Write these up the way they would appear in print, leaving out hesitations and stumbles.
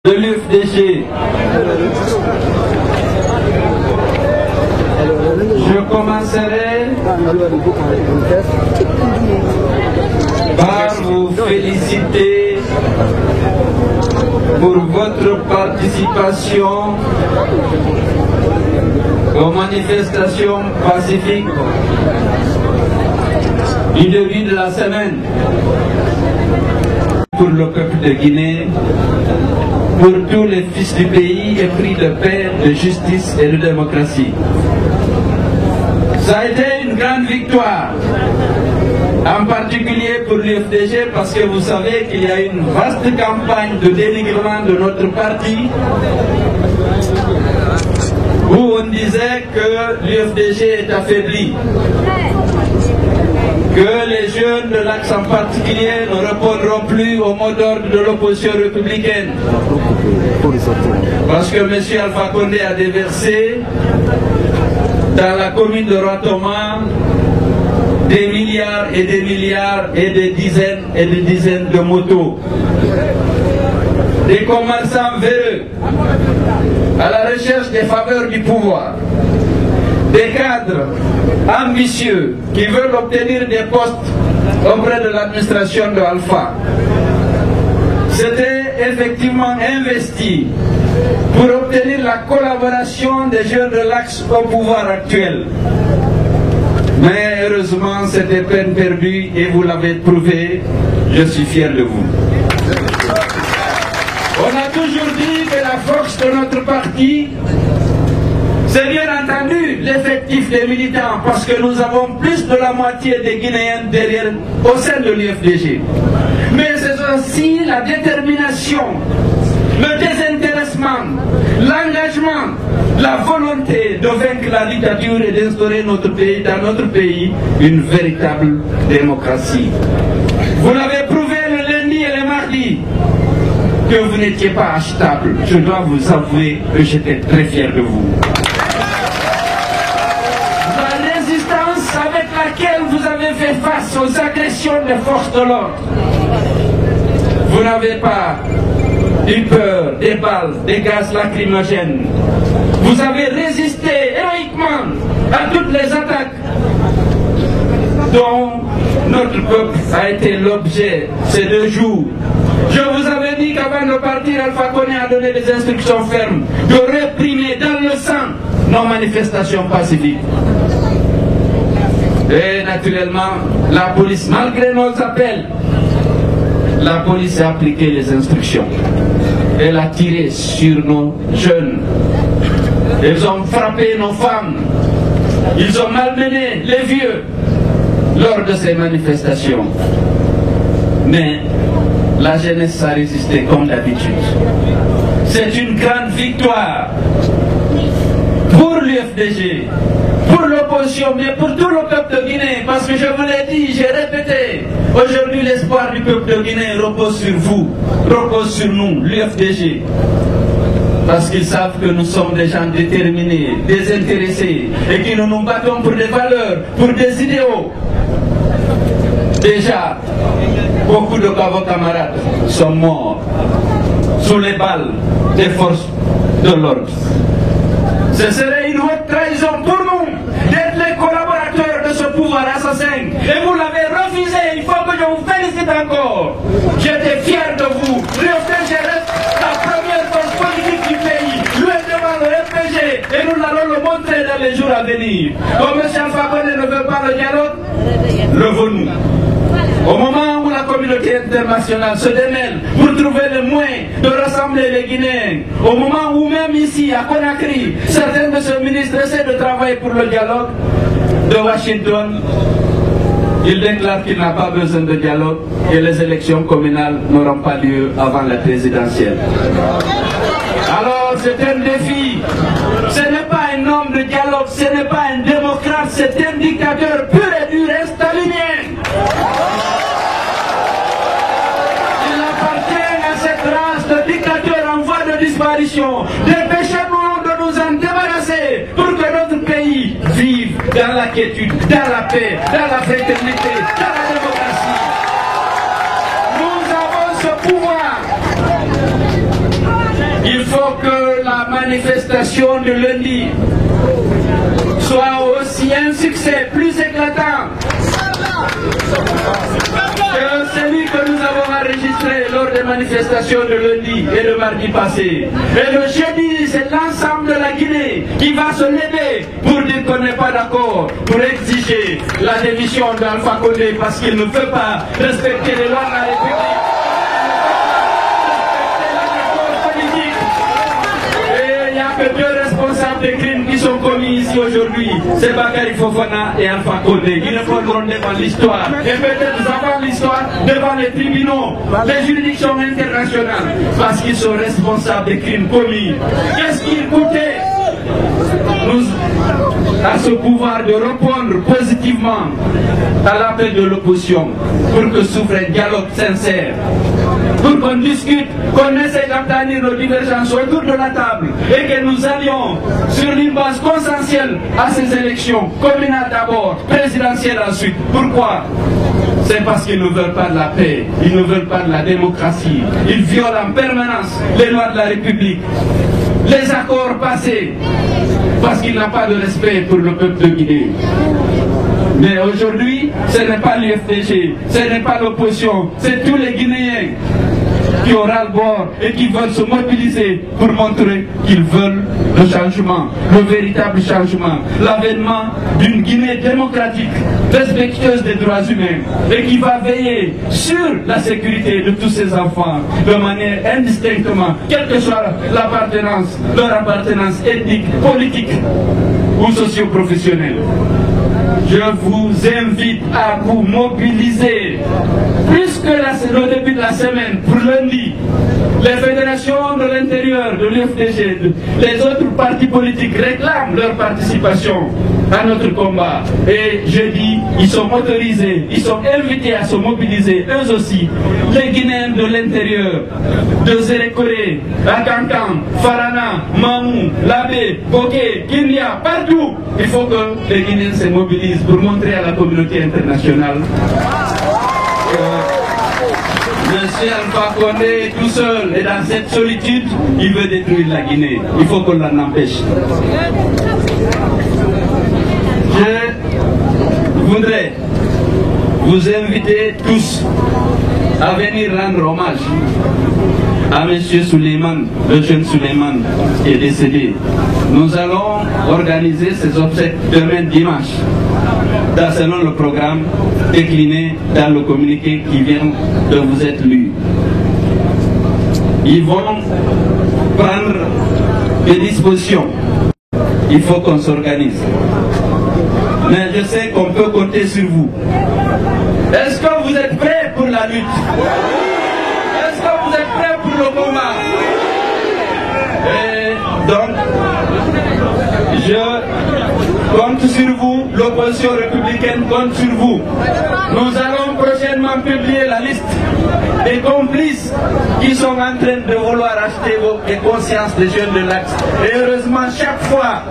de l'UFDG. Je commencerai par vous féliciter pour votre participation aux manifestations pacifiques du début de la semaine pour le peuple de Guinée, pour tous les fils du pays épris de paix, de justice et de démocratie. Ça a été une grande victoire, en particulier pour l'UFDG, parce que vous savez qu'il y a une vaste campagne de dénigrement de notre parti, où on disait que l'UFDG est affaibli, que les jeunes de l'Axe en particulier ne répondront plus au mot d'ordre de l'opposition républicaine. Parce que M. Alpha Condé a déversé dans la commune de Rotoma des milliards et des milliards et des dizaines de motos. Des commerçants véreux à la recherche des faveurs du pouvoir. Des cadres ambitieux qui veulent obtenir des postes auprès de l'administration de Alpha. C'était effectivement investi pour obtenir la collaboration des jeunes de l'Axe au pouvoir actuel. Mais heureusement, c'était peine perdue et vous l'avez prouvé. Je suis fier de vous. On a toujours dit que la force de notre parti, c'est bien entendu l'effectif des militants, parce que nous avons plus de la moitié des Guinéens derrière au sein de l'UFDG. Mais c'est aussi la détermination, le désintéressement, l'engagement, la volonté de vaincre la dictature et d'instaurer dans notre pays une véritable démocratie. Vous l'avez prouvé le lundi et le mardi que vous n'étiez pas achetable. Je dois vous avouer que j'étais très fier de vous. Avec laquelle vous avez fait face aux agressions des forces de l'ordre. Vous n'avez pas eu peur des balles, des gaz lacrymogènes. Vous avez résisté héroïquement à toutes les attaques dont notre peuple a été l'objet ces 2 jours. Je vous avais dit qu'avant de partir, Alpha Condé a donné des instructions fermes de réprimer dans le sang nos manifestations pacifiques. Et naturellement, la police, malgré nos appels, la police a appliqué les instructions. Elle a tiré sur nos jeunes. Ils ont frappé nos femmes. Ils ont malmené les vieux lors de ces manifestations. Mais la jeunesse a résisté comme d'habitude. C'est une grande victoire pour l'UFDG, pour l'opposition, mais pour tout le peuple de Guinée, parce que je vous l'ai dit, j'ai répété, aujourd'hui l'espoir du peuple de Guinée repose sur vous, repose sur nous, l'UFDG, parce qu'ils savent que nous sommes des gens déterminés, désintéressés, et que nous nous battons pour des valeurs, pour des idéaux. Déjà, beaucoup de vos camarades sont morts sous les balles des forces de l'ordre. Ce serait une haute trahison pour nous d'être les collaborateurs de ce pouvoir assassin. Et vous l'avez refusé, il faut que je vous félicite encore. J'étais fier de vous. L'UFDG reste la première force politique du pays. Loin devant le FPG. Et nous allons le montrer dans les jours à venir. Comme M. Alpha Condé ne veut pas le dialogue, levons-nous. Au moment où la communauté internationale se démêle pour trouver le moyen de rassembler les Guinéens, au moment où même ici, à Conakry, certains de ces ministres essaient de travailler pour le dialogue, de Washington, il déclare qu'il n'a pas besoin de dialogue et les élections communales n'auront pas lieu avant la présidentielle. Alors c'est un défi. Ce n'est pas un homme de dialogue, ce n'est pas un démocrate, c'est un dictateur pur et dur, un stalinien. Il appartient à cette race de dictateurs en voie de disparition. Dépêchons-nous de nous en débarrasser pour que notre pays vive dans la quiétude, dans la paix, dans la fraternité, dans la démocratie. Nous avons ce pouvoir. manifestation de lundi soit aussi un succès plus éclatant que celui que nous avons enregistré lors des manifestations de lundi et de mardi passé. Et le jeudi, c'est l'ensemble de la Guinée qui va se lever pour dire qu'on n'est pas d'accord, pour exiger la démission d'Alpha Condé parce qu'il ne veut pas respecter les lois de la République. Deux responsables des crimes qui sont commis ici aujourd'hui, c'est Bakary Fofana et Alpha Condé. Ils ne pourront devant l'histoire et peut-être avant l'histoire, devant les tribunaux, les juridictions internationales, parce qu'ils sont responsables des crimes commis. Qu'est-ce qu'il coûtait à ce pouvoir de répondre positivement à l'appel de l'opposition pour que s'ouvre un dialogue sincère, pour qu'on discute, qu'on essaie d'obtenir nos divergences autour de la table et que nous allions sur une base consensuelle à ces élections, communales d'abord, présidentielles ensuite. Pourquoi? C'est parce qu'ils ne veulent pas de la paix, ils ne veulent pas de la démocratie. Ils violent en permanence les lois de la République, les accords passés, parce qu'il n'a pas de respect pour le peuple de Guinée. Mais aujourd'hui, ce n'est pas l'UFDG, ce n'est pas l'opposition, c'est tous les Guinéens qui ont ras-le-bord et qui veulent se mobiliser pour montrer qu'ils veulent le changement, le véritable changement, l'avènement d'une Guinée démocratique, respectueuse des droits humains et qui va veiller sur la sécurité de tous ses enfants de manière indistinctement, quelle que soit l'appartenance, leur appartenance ethnique, politique ou socio-professionnelle. Je vous invite à vous mobiliser plus que le début de la semaine pour lundi. Les fédérations de l'intérieur de l'UFDG, les autres partis politiques réclament leur participation à notre combat. Et jeudi, ils sont autorisés, ils sont invités à se mobiliser, eux aussi, les Guinéens de l'intérieur, de Zérékoré, à Kankan, Farana, Mamou, Labé, Boké, Kinya, partout. Il faut que les Guinéens se mobilisent pour montrer à la communauté internationale que M. Alpha Condé tout seul et dans cette solitude, il veut détruire la Guinée. Il faut qu'on l'en empêche. Je voudrais vous inviter tous à venir rendre hommage à M. Suleiman, le jeune Suleiman qui est décédé. Nous allons organiser ces obsèques demain dimanche, selon le programme décliné dans le communiqué qui vient de vous être lu. Ils vont prendre des dispositions. Il faut qu'on s'organise. Mais je sais qu'on peut compter sur vous. Est-ce que vous êtes prêts pour la lutte? Est-ce que vous êtes prêts pour le combat? Et donc, je compte sur vous, l'opposition républicaine compte sur vous. Nous allons prochainement publier la liste des complices qui sont en train de vouloir acheter les consciences des jeunes de l'Axe. Et heureusement, chaque fois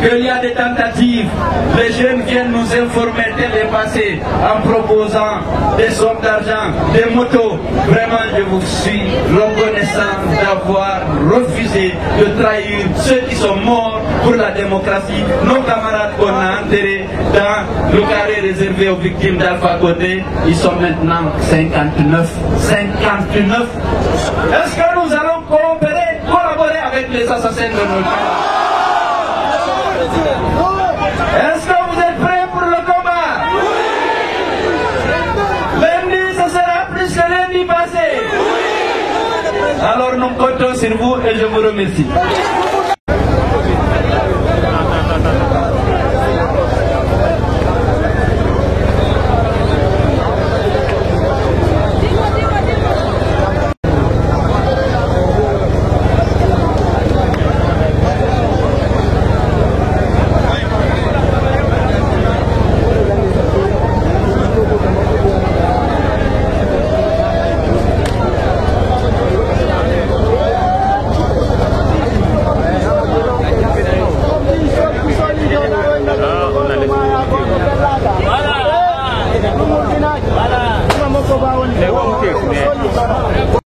qu'il y a des tentatives, les jeunes viennent nous informer dès les passés en proposant des sommes d'argent, des motos. Vraiment, je vous suis reconnaissant d'avoir refusé de trahir ceux qui sont morts pour la démocratie, nos camarades qu'on a enterrés dans le carré réservé aux victimes d'Alpha Condé. Ils sont maintenant 59. 59. Est-ce que nous allons collaborer avec les assassins de nos gens? Est-ce que vous êtes prêts pour le combat? Lundi, ce sera plus que lundi passé. Alors nous comptons sur vous et je vous remercie.